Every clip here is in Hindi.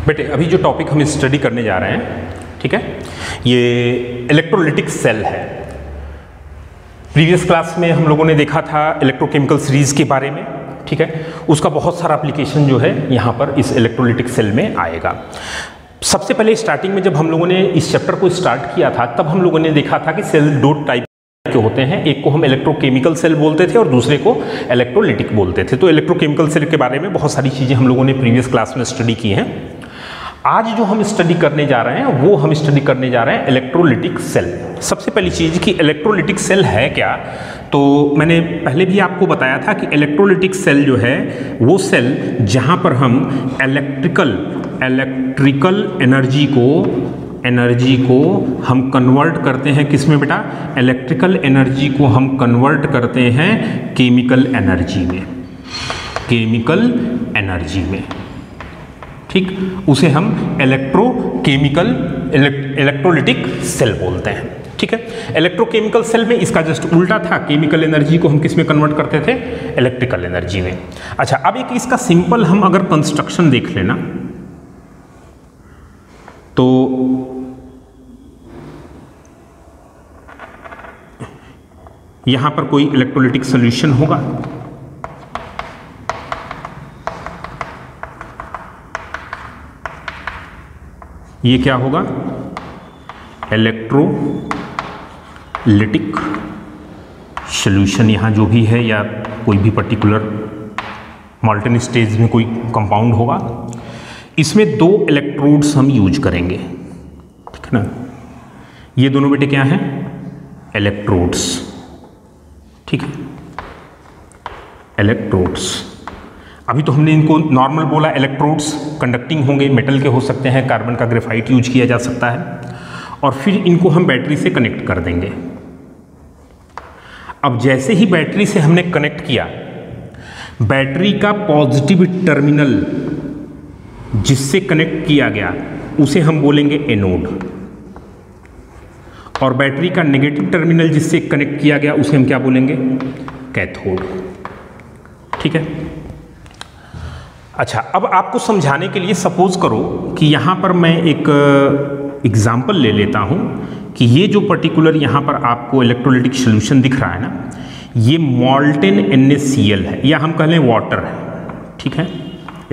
बेटे अभी जो टॉपिक हम स्टडी करने जा रहे हैं, ठीक है, ये इलेक्ट्रोलिटिक सेल है। प्रीवियस क्लास में हम लोगों ने देखा था इलेक्ट्रोकेमिकल सीरीज के बारे में, ठीक है। उसका बहुत सारा एप्लीकेशन जो है यहाँ पर इस इलेक्ट्रोलिटिक सेल में आएगा। सबसे पहले स्टार्टिंग में जब हम लोगों ने इस चैप्टर को स्टार्ट किया था तब हम लोगों ने देखा था कि सेल दो टाइप के होते हैं, एक को हम इलेक्ट्रोकेमिकल सेल बोलते थे और दूसरे को इलेक्ट्रोलिटिक बोलते थे। तो इलेक्ट्रोकेमिकल सेल के बारे में बहुत सारी चीज़ें हम लोगों ने प्रीवियस क्लास में स्टडी की हैं। आज जो हम स्टडी करने जा रहे हैं वो हम स्टडी करने जा रहे हैं इलेक्ट्रोलिटिक सेल। सबसे पहली चीज़ कि इलेक्ट्रोलिटिक सेल है क्या, तो मैंने पहले भी आपको बताया था कि इलेक्ट्रोलिटिक सेल जो है वो सेल जहाँ पर हम इलेक्ट्रिकल एनर्जी को हम कन्वर्ट करते हैं किस में बेटा, इलेक्ट्रिकल एनर्जी को हम कन्वर्ट करते हैं केमिकल एनर्जी में, ठीक, उसे हम इलेक्ट्रोलिटिक सेल बोलते हैं, ठीक है। इलेक्ट्रोकेमिकल सेल में इसका जस्ट उल्टा था, केमिकल एनर्जी को हम किस में कन्वर्ट करते थे, इलेक्ट्रिकल एनर्जी में। अच्छा, अब एक इसका सिंपल हम अगर कंस्ट्रक्शन देख लेना तो यहां पर कोई इलेक्ट्रोलिटिक सॉल्यूशन होगा, ये क्या होगा, इलेक्ट्रोलिटिक सॉल्यूशन यहां जो भी है या कोई भी पर्टिकुलर मॉल्टन स्टेज में कोई कंपाउंड होगा। इसमें दो इलेक्ट्रोड्स हम यूज करेंगे, ठीक है ना। ये दोनों बेटे क्या हैं, इलेक्ट्रोड्स, ठीक है, इलेक्ट्रोड्स। अभी तो हमने इनको नॉर्मल बोला, इलेक्ट्रोड्स कंडक्टिंग होंगे, मेटल के हो सकते हैं, कार्बन का ग्रेफाइट यूज किया जा सकता है, और फिर इनको हम बैटरी से कनेक्ट कर देंगे। अब जैसे ही बैटरी से हमने कनेक्ट किया, बैटरी का पॉजिटिव टर्मिनल जिससे कनेक्ट किया गया उसे हम बोलेंगे एनोड, और बैटरी का नेगेटिव टर्मिनल जिससे कनेक्ट किया गया उसे हम क्या बोलेंगे, कैथोड, ठीक है। अच्छा, अब आपको समझाने के लिए सपोज करो कि यहाँ पर मैं एक एग्जाम्पल ले लेता हूँ कि ये जो पर्टिकुलर यहाँ पर आपको इलेक्ट्रोलिटिक सॉल्यूशन दिख रहा है ना, ये मॉल्टेन NaCl है, या हम कह लें वाटर है, ठीक है,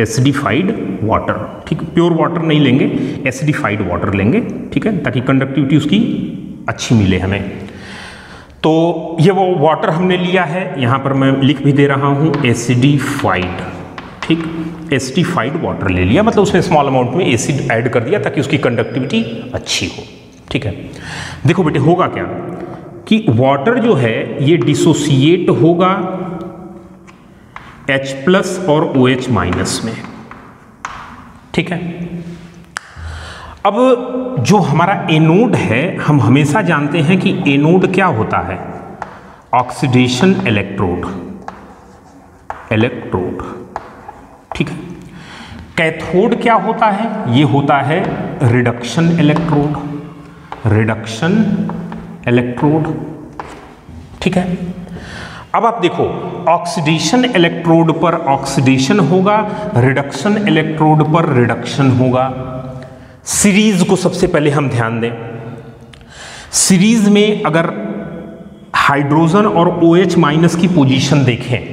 एसिडिफाइड वाटर, ठीक, प्योर वाटर नहीं लेंगे, एसिडिफाइड वाटर लेंगे, ठीक है, ताकि कंडक्टिविटी उसकी अच्छी मिले हमें। तो ये वो वाटर हमने लिया है, यहाँ पर मैं लिख भी दे रहा हूँ एसिडिफाइड, ठीक, एसिडिफाइड वाटर ले लिया, मतलब उसमें स्मॉल अमाउंट में एसिड ऐड कर दिया ताकि उसकी कंडक्टिविटी अच्छी हो, ठीक है। देखो बेटे होगा क्या कि वाटर जो है ये डिसोसिएट होगा H+ और OH- में, ठीक है। अब जो हमारा एनोड है, हम हमेशा जानते हैं कि एनोड क्या होता है, ऑक्सीडेशन इलेक्ट्रोड, ठीक है। कैथोड क्या होता है, ये होता है रिडक्शन इलेक्ट्रोड, ठीक है। अब आप देखो, ऑक्सीडेशन इलेक्ट्रोड पर ऑक्सीडेशन होगा, रिडक्शन इलेक्ट्रोड पर रिडक्शन होगा। सीरीज को सबसे पहले हम ध्यान दें, सीरीज में अगर हाइड्रोजन और OH- की पोजीशन देखें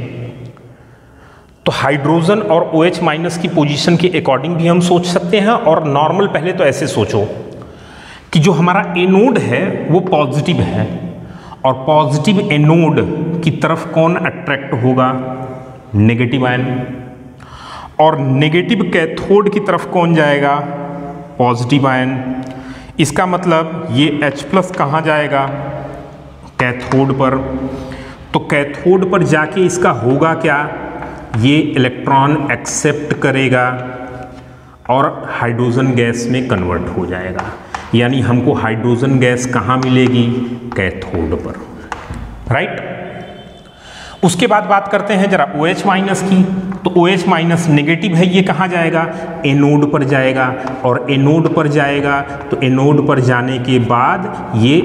तो हाइड्रोजन और OH- की पोजीशन के अकॉर्डिंग भी हम सोच सकते हैं, और नॉर्मल पहले तो ऐसे सोचो कि जो हमारा एनोड है वो पॉजिटिव है, और पॉजिटिव एनोड की तरफ कौन अट्रैक्ट होगा, नेगेटिव आयन, और नेगेटिव कैथोड की तरफ कौन जाएगा, पॉजिटिव आयन। इसका मतलब ये H+ कहाँ जाएगा, कैथोड पर। तो कैथोड पर जाके इसका होगा क्या, ये इलेक्ट्रॉन एक्सेप्ट करेगा और हाइड्रोजन गैस में कन्वर्ट हो जाएगा, यानी हमको हाइड्रोजन गैस कहाँ मिलेगी, कैथोड पर, राइट। उसके बाद बात करते हैं जरा OH- की, तो OH- नेगेटिव है, ये कहाँ जाएगा, एनोड पर जाएगा, और एनोड पर जाएगा तो एनोड पर जाने के बाद ये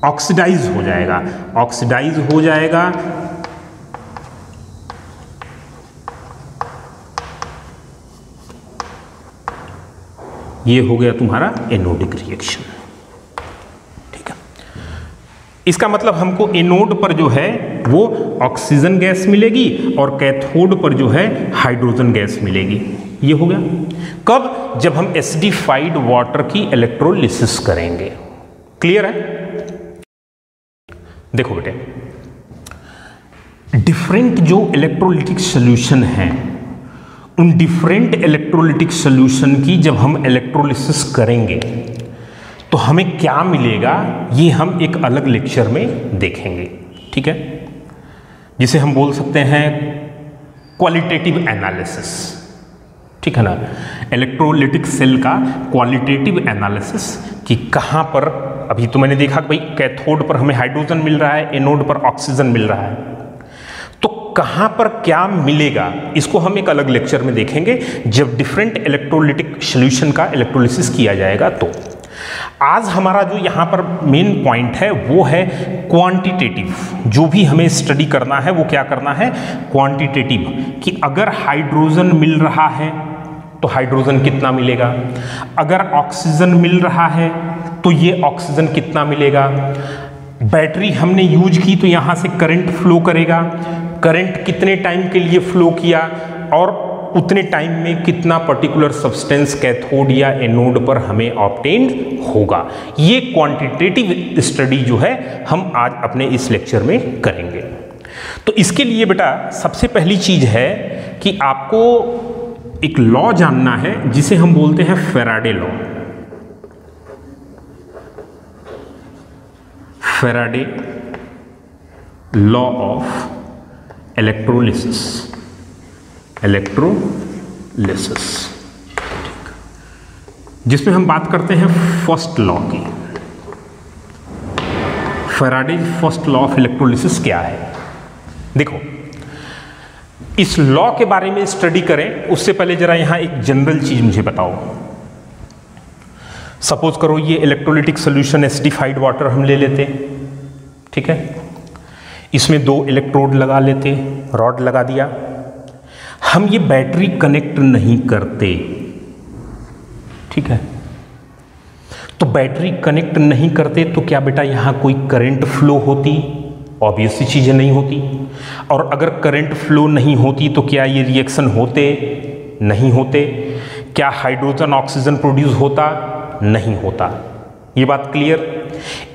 ऑक्सीडाइज हो जाएगा, ये हो गया तुम्हारा एनोडिक रिएक्शन। ठीक है, इसका मतलब हमको एनोड पर जो है वो ऑक्सीजन गैस मिलेगी और कैथोड पर जो है हाइड्रोजन गैस मिलेगी। ये हो गया कब? जब हम एसिडिफाइड वाटर की इलेक्ट्रोलिसिस करेंगे। क्लियर है? देखो बेटे, डिफरेंट जो इलेक्ट्रोलिटिक सॉल्यूशन हैं, उन डिफरेंट इलेक्ट्रोलिटिक सॉल्यूशन की जब हम इलेक्ट्रोलिसिस करेंगे तो हमें क्या मिलेगा, ये हम एक अलग लेक्चर में देखेंगे। ठीक है, जिसे हम बोल सकते हैं क्वालिटेटिव एनालिसिस। ठीक है ना, इलेक्ट्रोलिटिक सेल का क्वालिटेटिव एनालिसिस कि कहाँ पर, अभी तो मैंने देखा कि भाई कैथोड पर हमें हाइड्रोजन मिल रहा है, एनोड पर ऑक्सीजन मिल रहा है, तो कहाँ पर क्या मिलेगा इसको हम एक अलग लेक्चर में देखेंगे जब डिफरेंट इलेक्ट्रोलिटिक सॉल्यूशन का इलेक्ट्रोलिसिस किया जाएगा। तो आज हमारा जो यहाँ पर मेन पॉइंट है वो है क्वांटिटेटिव। जो भी हमें स्टडी करना है वो क्या करना है, क्वांटिटेटिव, कि अगर हाइड्रोजन मिल रहा है तो हाइड्रोजन कितना मिलेगा, अगर ऑक्सीजन मिल रहा है तो ये ऑक्सीजन कितना मिलेगा, बैटरी हमने यूज की तो यहाँ से करंट फ्लो करेगा, करंट कितने टाइम के लिए फ्लो किया और उतने टाइम में कितना पर्टिकुलर सब्सटेंस कैथोड या एनोड पर हमें ऑब्टेन होगा। ये क्वांटिटेटिव स्टडी जो है हम आज अपने इस लेक्चर में करेंगे। तो इसके लिए बेटा सबसे पहली चीज है कि आपको एक लॉ जानना है जिसे हम बोलते हैं Faraday law. Faraday law of electrolysis. Electrolysis, जिसमें हम बात करते हैं फर्स्ट लॉ की। Faraday first law of electrolysis क्या है? देखो, इस लॉ के बारे में स्टडी करें उससे पहले जरा यहां एक जनरल चीज मुझे बताओ। सपोज करो ये इलेक्ट्रोलिटिक सॉल्यूशन एसिडिफाइड वाटर हम ले लेते, ठीक है, इसमें 2 इलेक्ट्रोड लगा लेते, रॉड लगा दिया, हम ये बैटरी कनेक्ट नहीं करते, ठीक है, तो बैटरी कनेक्ट नहीं करते तो क्या बेटा यहां कोई करंट फ्लो होती? ऑब्वियस सी चीजें नहीं होती। और अगर करंट फ्लो नहीं होती तो क्या ये रिएक्शन होते? नहीं होते। क्या हाइड्रोजन ऑक्सीजन प्रोड्यूस होता? नहीं होता। ये बात क्लियर?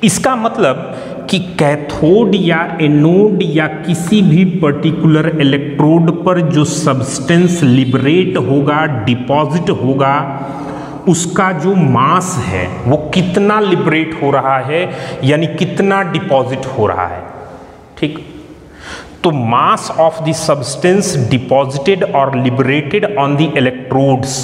इसका मतलब कि कैथोड या एनोड या किसी भी पर्टिकुलर इलेक्ट्रोड पर जो सब्सटेंस लिबरेट होगा, डिपॉजिट होगा, उसका जो मास है वो कितना लिबरेट हो रहा है, यानी कितना डिपॉजिट हो रहा है। ठीक, तो mass of the substance deposited और लिबरेटेड ऑन द इलेक्ट्रोड्स,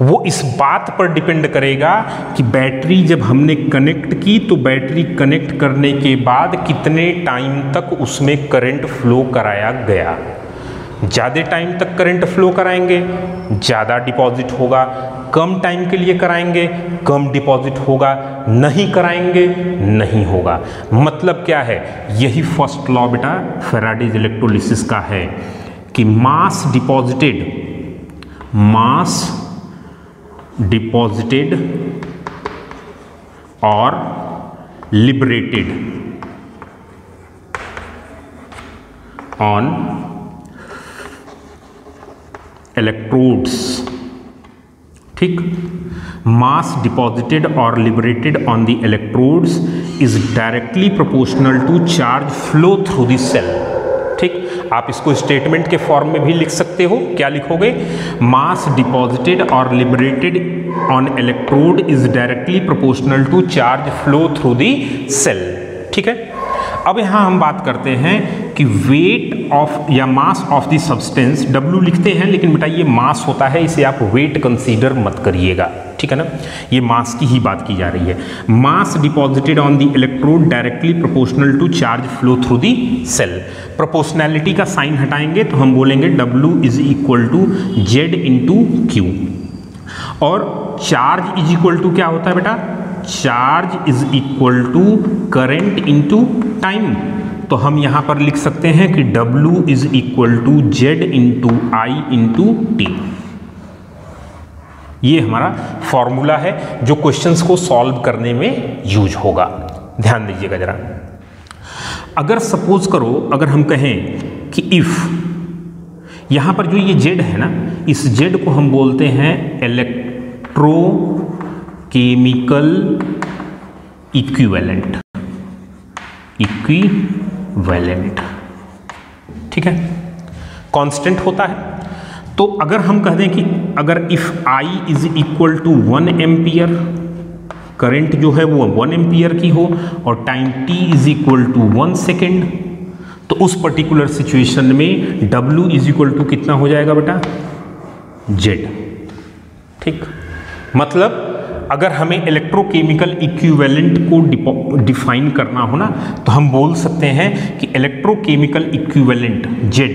वो इस बात पर डिपेंड करेगा कि बैटरी जब हमने कनेक्ट की तो बैटरी कनेक्ट करने के बाद कितने टाइम तक उसमें करंट फ्लो कराया गया। ज़्यादा टाइम तक करंट फ्लो कराएंगे, ज़्यादा डिपॉजिट होगा, कम टाइम के लिए कराएंगे, कम डिपॉजिट होगा, नहीं कराएंगे, नहीं होगा। मतलब क्या है? यही फर्स्ट लॉ बेटा फैराडेज इलेक्ट्रोलिसिस का है कि मास डिपॉजिटेड और लिबरेटेड ऑन इलेक्ट्रोड्स, ठीक, मास डिपॉजिटेड और liberated on the electrodes is directly proportional to charge flow through the cell. ठीक, आप इसको स्टेटमेंट के फॉर्म में भी लिख सकते हो। क्या लिखोगे? मास डिपॉजिटेड और liberated on electrode is directly proportional to charge flow through the cell. ठीक है, अब यहां हम बात करते हैं कि वेट ऑफ या mass of the substance, W लिखते हैं लेकिन बेटा ये मास होता है, इसे आप वेट कंसीडर मत करिएगा, ठीक है ना, ये मास की ही बात की जा रही है। Mass deposited on the electrode directly proportional to charge flow through the cell. Proportionality का साइन हटाएंगे तो हम बोलेंगे W is equal to Z into Q, और चार्ज इज इक्वल टू क्या होता है बेटा? Charge is equal to current into time. तो हम यहां पर लिख सकते हैं कि W is equal to Z into I into T। ये हमारा फॉर्मूला है जो क्वेश्चंस को सॉल्व करने में यूज होगा, ध्यान दीजिएगा जरा। अगर सपोज करो, अगर हम कहें कि इफ यहां पर जो ये जेड है ना, इस जेड को हम बोलते हैं इलेक्ट्रोकेमिकल इक्विवेलेंट, इक्विवेलेंट, ठीक है, कांस्टेंट होता है। तो अगर हम कह दें कि अगर if I is equal to 1 ampere, current जो है वो 1 एम्पियर की हो और time t is equal to 1 second, तो उस पर्टिकुलर सिचुएशन में W इज इक्वल टू कितना हो जाएगा बेटा, Z, ठीक। मतलब अगर हमें इलेक्ट्रोकेमिकल इक्विवेलेंट को डिफाइन करना हो ना, तो हम बोल सकते हैं कि electrochemical equivalent Z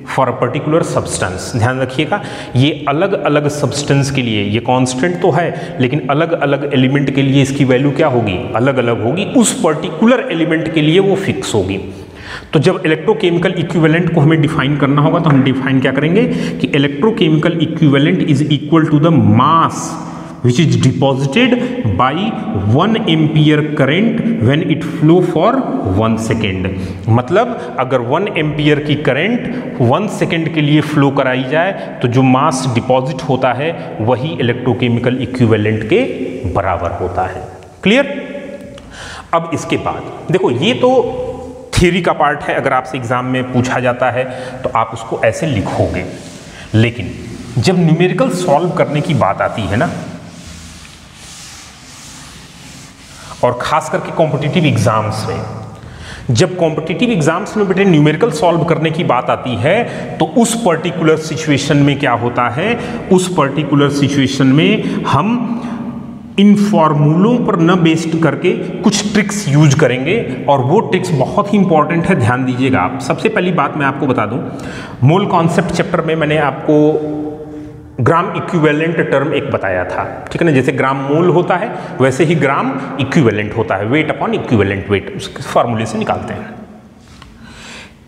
for a particular substance. ध्यान रखिएगा, ये अलग अलग सब्सटेंस के लिए, ये कांस्टेंट तो है लेकिन अलग अलग एलिमेंट के लिए इसकी वैल्यू क्या होगी, अलग अलग होगी, उस पर्टिकुलर एलिमेंट के लिए वो फिक्स होगी। तो जब इलेक्ट्रोकेमिकल इक्विवेलेंट को हमें डिफाइन करना होगा तो हम डिफाइन क्या करेंगे कि electrochemical equivalent is equal to the mass which is deposited by 1 ampere current when it flow for 1 second। मतलब अगर 1 एम्पियर की करंट 1 सेकेंड के लिए फ्लो कराई जाए तो जो मास डिपॉजिट होता है वही इलेक्ट्रोकेमिकल इक्विवेलेंट के बराबर होता है। क्लियर? अब इसके बाद देखो, ये तो थ्योरी का पार्ट है, अगर आपसे एग्जाम में पूछा जाता है तो आप उसको ऐसे लिखोगे, लेकिन जब न्यूमेरिकल सॉल्व करने की बात आती है ना, और खास करके कॉम्पिटिटिव एग्जाम्स में, जब कॉम्पिटिटिव एग्जाम्स में बेटे न्यूमेरिकल सॉल्व करने की बात आती है तो उस पर्टिकुलर सिचुएशन में क्या होता है, उस पर्टिकुलर सिचुएशन में हम इन फॉर्मूलों पर न बेस्ड करके कुछ ट्रिक्स यूज करेंगे, और वो ट्रिक्स बहुत ही इंपॉर्टेंट है, ध्यान दीजिएगा आप। सबसे पहली बात मैं आपको बता दूं, मोल कॉन्सेप्ट चैप्टर में मैंने आपको ग्राम इक्विवेलेंट टर्म एक बताया था, ठीक है ना। जैसे ग्राम मोल होता है वैसे ही ग्राम इक्विवेलेंट होता है, वेट अपॉन इक्विवेलेंट वेट, उसके फॉर्मूले से निकालते हैं।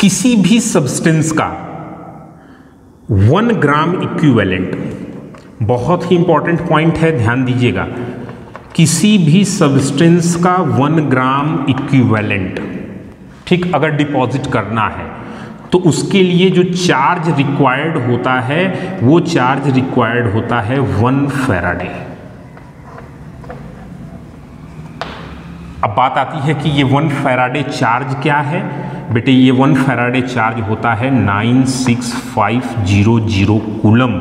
किसी भी सब्सटेंस का 1 ग्राम इक्विवेलेंट, बहुत ही इंपॉर्टेंट पॉइंट है, ध्यान दीजिएगा, किसी भी सब्सटेंस का 1 ग्राम इक्विवेलेंट, ठीक, अगर डिपॉजिट करना है तो उसके लिए जो चार्ज रिक्वायर्ड होता है वो चार्ज रिक्वायर्ड होता है 1 फैराडे। अब बात आती है कि ये 1 फैराडे चार्ज क्या है बेटे, ये 1 फैराडे चार्ज होता है 96500 कूलम,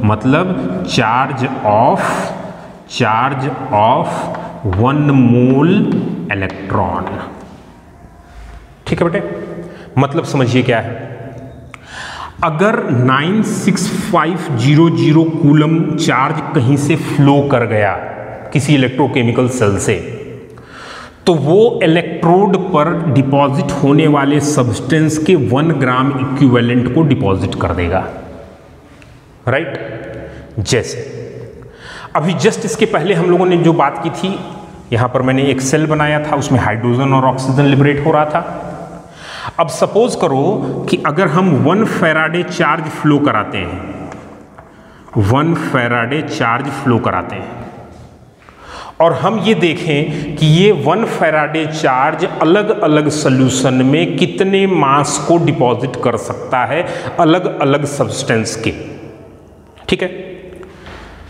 मतलब चार्ज ऑफ 1 मोल इलेक्ट्रॉन, ठीक है बेटे। मतलब समझिए क्या है, अगर 96500 कूलम चार्ज कहीं से फ्लो कर गया किसी इलेक्ट्रोकेमिकल सेल से, तो वो इलेक्ट्रोड पर डिपॉजिट होने वाले सब्सटेंस के 1 ग्राम इक्विवेलेंट को डिपॉजिट कर देगा, राइट। जैसे अभी जस्ट इसके पहले हम लोगों ने जो बात की थी, यहां पर मैंने एक सेल बनाया था, उसमें हाइड्रोजन और ऑक्सीजन लिबरेट हो रहा था। अब सपोज करो कि अगर हम 1 फैराडे चार्ज फ्लो कराते हैं, 1 फैराडे चार्ज फ्लो कराते हैं, और हम ये देखें कि ये 1 फैराडे चार्ज अलग अलग सॉल्यूशन में कितने मास को डिपॉजिट कर सकता है अलग अलग सब्सटेंस के, ठीक है।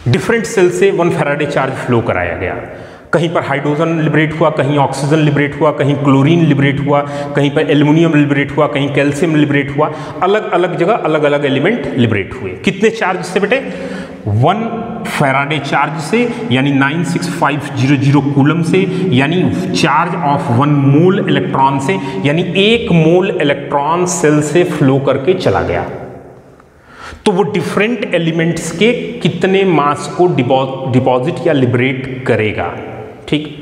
डिफरेंट सेल से 1 फैराडे चार्ज फ्लो कराया गया, कहीं पर हाइड्रोजन लिबरेट हुआ, कहीं ऑक्सीजन लिबरेट हुआ, कहीं क्लोरीन लिबरेट हुआ, कहीं पर एल्युमिनियम लिबरेट हुआ, कहीं कैल्शियम लिबरेट हुआ, अलग अलग जगह अलग अलग एलिमेंट लिबरेट हुए। कितने चार्ज से बेटे, 1 फैराडे चार्ज से, यानी 96500 कूलम से, यानी चार्ज ऑफ 1 मोल इलेक्ट्रॉन से, यानी 1 मोल इलेक्ट्रॉन सेल से फ्लो करके चला गया। तो वो डिफरेंट एलिमेंट्स के कितने मास को डिपॉजिट या लिबरेट करेगा, ठीक।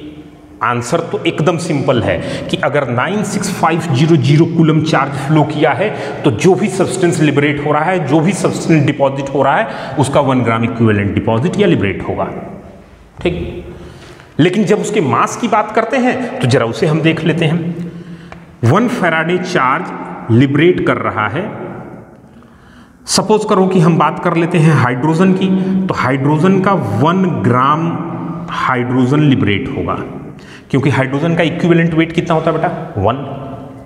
आंसर तो एकदम सिंपल है कि अगर 96500 कूलम चार्ज फ्लो किया है तो जो भी सब्सटेंस लिबरेट हो रहा है, जो भी सब्सटेंस डिपॉजिट हो रहा है, उसका 1 ग्राम इक्विवेलेंट डिपॉजिट या लिबरेट होगा, ठीक। लेकिन जब उसके मास की बात करते हैं तो जरा उसे हम देख लेते हैं। 1 फैराडे चार्ज लिबरेट कर रहा है सपोज करो कि हम बात कर लेते हैं हाइड्रोजन की, तो हाइड्रोजन का 1 ग्राम हाइड्रोजन लिबरेट होगा, क्योंकि हाइड्रोजन का इक्विवेलेंट वेट कितना होता है बेटा 1,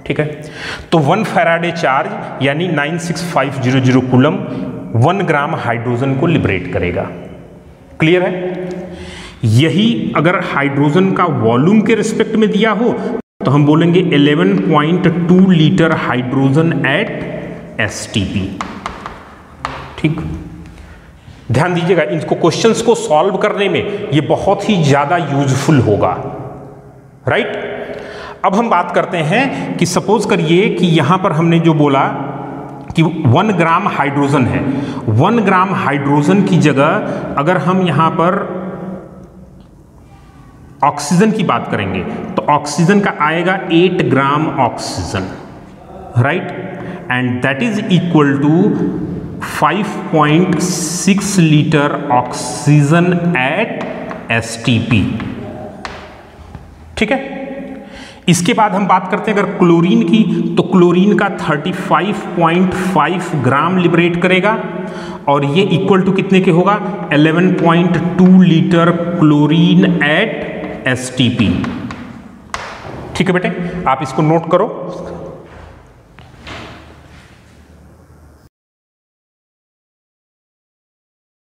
ठीक है। तो 1 फैराडे चार्ज यानी 96500 कूलम 1 ग्राम हाइड्रोजन को लिबरेट करेगा। क्लियर है? यही अगर हाइड्रोजन का वॉल्यूम के रिस्पेक्ट में दिया हो तो हम बोलेंगे 11.2 लीटर हाइड्रोजन एट एसटीपी। ठीक, ध्यान दीजिएगा, इनको क्वेश्चंस को सॉल्व करने में ये बहुत ही ज्यादा यूजफुल होगा, राइट। अब हम बात करते हैं कि सपोज करिए कि यहां पर हमने जो बोला कि 1 ग्राम हाइड्रोजन है, 1 ग्राम हाइड्रोजन की जगह अगर हम यहां पर ऑक्सीजन की बात करेंगे तो ऑक्सीजन का आएगा 8 gram oxygen, right, and that is equal to 5.6 litre oxygen at STP. ठीक है। इसके बाद हम बात करते हैं अगर क्लोरीन की, तो क्लोरीन का 35.5 ग्राम लिबरेट करेगा और ये इक्वल टू कितने के होगा 11.2 लीटर क्लोरीन एट एसटीपी। ठीक है बेटे, आप इसको नोट करो।